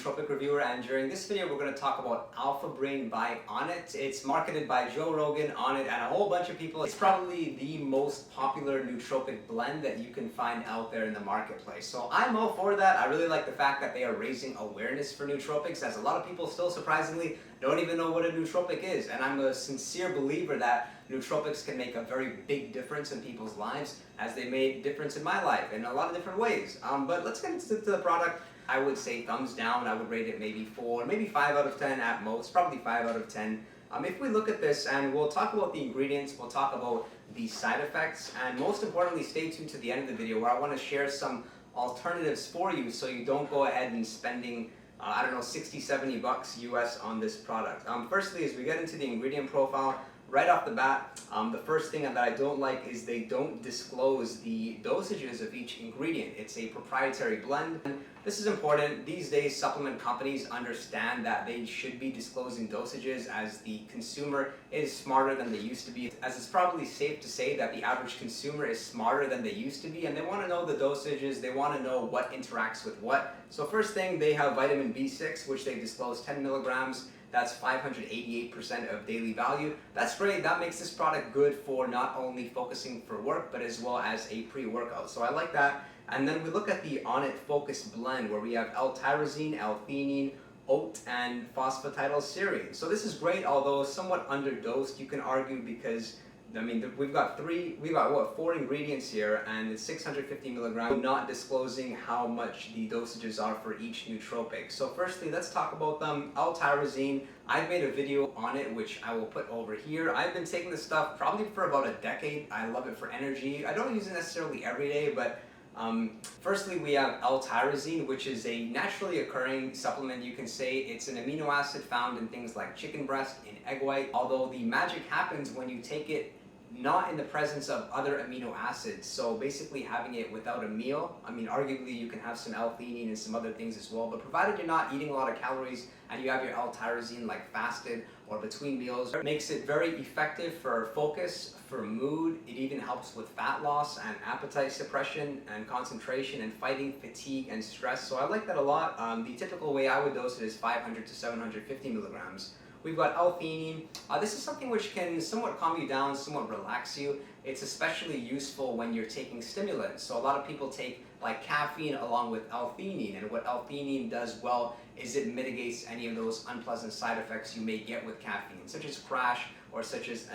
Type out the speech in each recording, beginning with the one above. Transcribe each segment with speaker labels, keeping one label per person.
Speaker 1: Nootropic reviewer, and during this video we're going to talk about Alpha Brain by Onnit. It's marketed by Joe Rogan, Onnit, and a whole bunch of people. It's probably the most popular nootropic blend that you can find out there in the marketplace. So I'm all for that. I really like the fact that they are raising awareness for nootropics, as a lot of people still surprisingly don't even know what a nootropic is. And I'm a sincere believer that nootropics can make a very big difference in people's lives, as they made a difference in my life in a lot of different ways. But let's get into the product. I would say thumbs down. I would rate it maybe 4, maybe 5 out of 10 at most, probably 5 out of 10. If we look at this, and we'll talk about the ingredients, we'll talk about the side effects, and most importantly, stay tuned to the end of the video where I want to share some alternatives for you so you don't go ahead and spending I don't know, 60, 70 bucks US on this product. Firstly, as we get into the ingredient profile, right off the bat, the first thing that I don't like is they don't disclose the dosages of each ingredient. It's a proprietary blend. This is important. These days, supplement companies understand that they should be disclosing dosages, as the consumer is smarter than they used to be. As it's probably safe to say that the average consumer is smarter than they used to be, and they want to know the dosages, they want to know what interacts with what. So first thing, they have vitamin B6, which they disclose 10 milligrams. That's 588% of daily value. That's great. That makes this product good for not only focusing for work, but as well as a pre-workout. So I like that. And then we look at the Onnit Focus Blend, where we have L-tyrosine, L-theanine, oat, and phosphatidylserine. So this is great, although somewhat underdosed, you can argue, because I mean, we've got 4 ingredients here, and it's 650 milligrams, not disclosing how much the dosages are for each nootropic. So firstly, let's talk about them. L-tyrosine, I've made a video on it, which I will put over here. I've been taking this stuff probably for about a decade. I love it for energy. I don't use it necessarily every day, but firstly, we have L-tyrosine, which is a naturally occurring supplement. You can say it's an amino acid found in things like chicken breast, in egg white, although the magic happens when you take it not in the presence of other amino acids. So basically having it without a meal, I mean, arguably you can have some L-theanine and some other things as well, but provided you're not eating a lot of calories and you have your L-tyrosine like fasted or between meals, it makes it very effective for focus, for mood. It even helps with fat loss and appetite suppression and concentration and fighting fatigue and stress. So I like that a lot. The typical way I would dose it is 500 to 750 milligrams. We've got L-theanine. This is something which can somewhat calm you down, somewhat relax you. It's especially useful when you're taking stimulants. So a lot of people take like caffeine along with L-theanine, and what L-theanine does well is it mitigates any of those unpleasant side effects you may get with caffeine, such as crash, or such as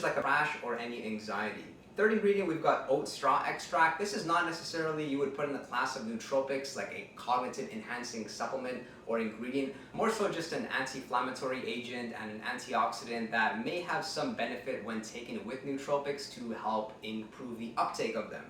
Speaker 1: like a crash or any anxiety. Third ingredient, we've got oat straw extract. This is not necessarily you would put in the class of nootropics, like a cognitive enhancing supplement or ingredient, more so just an anti-inflammatory agent and an antioxidant that may have some benefit when taken with nootropics to help improve the uptake of them.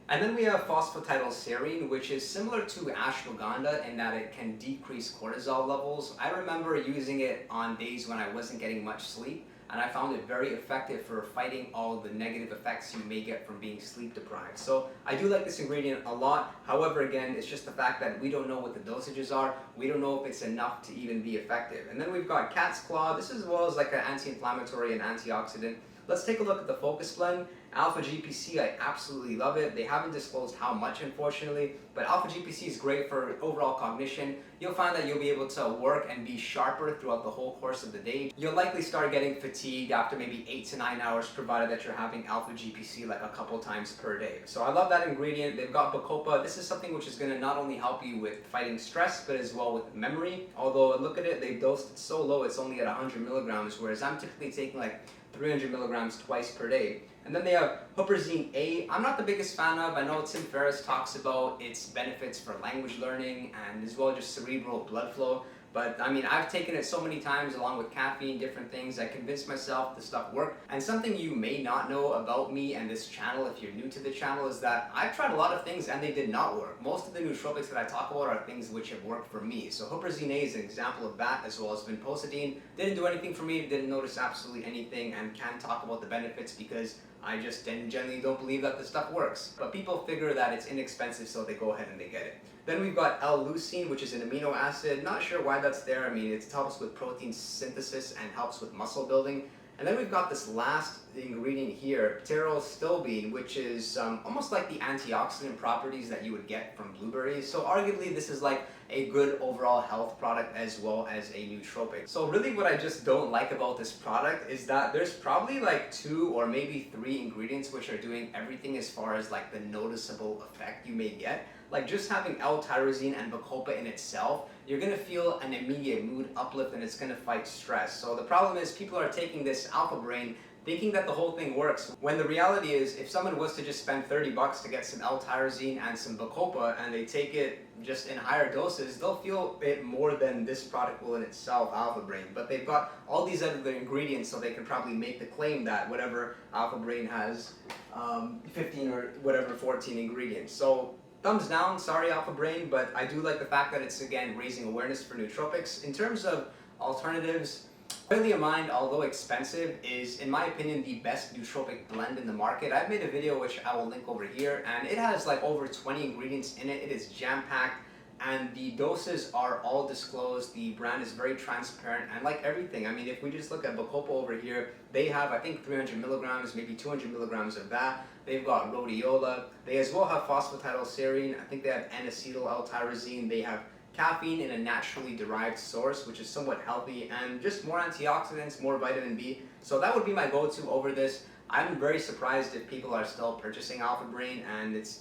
Speaker 1: And then we have phosphatidylserine, which is similar to ashwagandha in that it can decrease cortisol levels. I remember using it on days when I wasn't getting much sleep, and I found it very effective for fighting all the negative effects you may get from being sleep deprived. So I do like this ingredient a lot. However, again, it's just the fact that we don't know what the dosages are. We don't know if it's enough to even be effective. And then we've got cat's claw. This as well as like an anti-inflammatory and antioxidant. Let's take a look at the Focus Blend. Alpha GPC, I absolutely love it. They haven't disclosed how much, unfortunately, but Alpha GPC is great for overall cognition. You'll find that you'll be able to work and be sharper throughout the whole course of the day. You'll likely start getting fatigued after maybe 8 to 9 hours, provided that you're having Alpha GPC like a couple times per day. So I love that ingredient. They've got Bacopa. This is something which is going to not only help you with fighting stress, but as well with memory. Although look at it, they've dosed it so low, it's only at 100 milligrams, whereas I'm typically taking like 300 milligrams twice per day. And then they have Huperzine A. I'm not the biggest fan of. I know Tim Ferriss talks about its benefits for language learning and as well just cerebral blood flow. But I mean, I've taken it so many times along with caffeine, different things. I convinced myself the stuff worked. And something you may not know about me and this channel, if you're new to the channel, is that I've tried a lot of things and they did not work. Most of the nootropics that I talk about are things which have worked for me. So Huperzine A is an example of that, as well as vinpocetine. Didn't do anything for me, didn't notice absolutely anything, and can talk about the benefits because I just generally don't believe that this stuff works. But people figure that it's inexpensive, so they go ahead and they get it. Then we've got L-leucine, which is an amino acid. Not sure why that's there. I mean, it helps with protein synthesis and helps with muscle building. And then we've got this last ingredient here, pterostilbene, which is almost like the antioxidant properties that you would get from blueberries. So arguably this is like a good overall health product as well as a nootropic. So really what I just don't like about this product is that there's probably like 2 or maybe 3 ingredients which are doing everything as far as like the noticeable effect you may get. Like just having L-tyrosine and bacopa in itself, you're gonna feel an immediate mood uplift and it's gonna fight stress. So the problem is people are taking this Alpha Brain thinking that the whole thing works, when the reality is if someone was to just spend 30 bucks to get some L-tyrosine and some bacopa and they take it just in higher doses, they'll feel it more than this product will in itself, Alpha Brain. But they've got all these other ingredients, so they can probably make the claim that whatever Alpha Brain has 15 or whatever 14 ingredients. So thumbs down, sorry Alpha Brain, but I do like the fact that it's again raising awareness for nootropics. In terms of alternatives, Mind, although expensive, is in my opinion the best nootropic blend in the market. I've made a video which I will link over here, and it has like over 20 ingredients in it. It is jam-packed and the doses are all disclosed. The brand is very transparent, and like everything, I mean, if we just look at bacopa over here, they have I think 300 milligrams, maybe 200 milligrams of that. They've got rhodiola. They as well have phosphatidylserine. I think they have N-acetyl L-tyrosine. They have caffeine in a naturally derived source, which is somewhat healthy, and just more antioxidants, more vitamin B. So that would be my go-to over this. I'm very surprised if people are still purchasing Alpha Brain, and it's